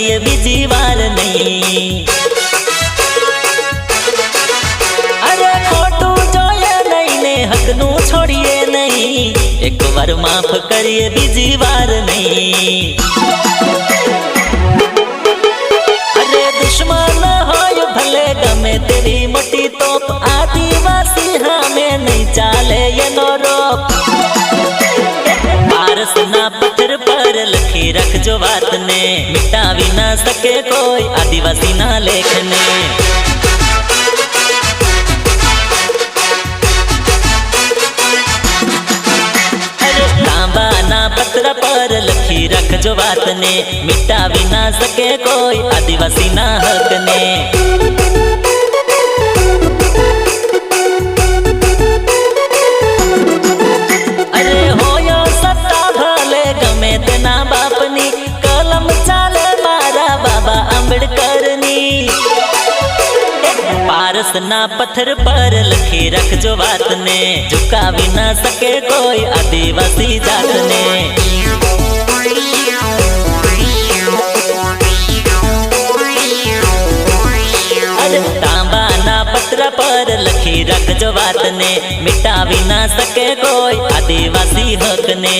કરીએ બીજી વાર નહીં। અરે ખોટું જોઈએ નહીં ને હકનું છોડીએ નહીં, એક વાર માફ કરીએ બીજી વાર નહીં। અરે દુશ્મન હોય ભલે ગમે તેવી મોટી તોપ, આદિવાસી સામે નહીં ચાલે એનો રોપ। પારસના પથ્થર પર લખી રાખજો વાતને, મિટાવી ના શકે કોઈ આદિવાસીના લેખને। તાંબાના પત્ર પર લખી રાખજો વાતને, મિટાવી ના શકે કોઈ આદિવાસીના હકને। અરે હોય સત્તા ભલે ગમે તેના બાપની, કલમ ચાલે મારા બાબા આંબેડકરની। પારસના પથ્થર પર લખી રાખજો વાતને, ઝુકાવી ના શકે કોઈ આદિવાસી જાતને। અરે તાંબાના પત્ર પર લખી રાખજો વાતને, મિટાવી ના શકે કોઈ આદિવાસી હકને।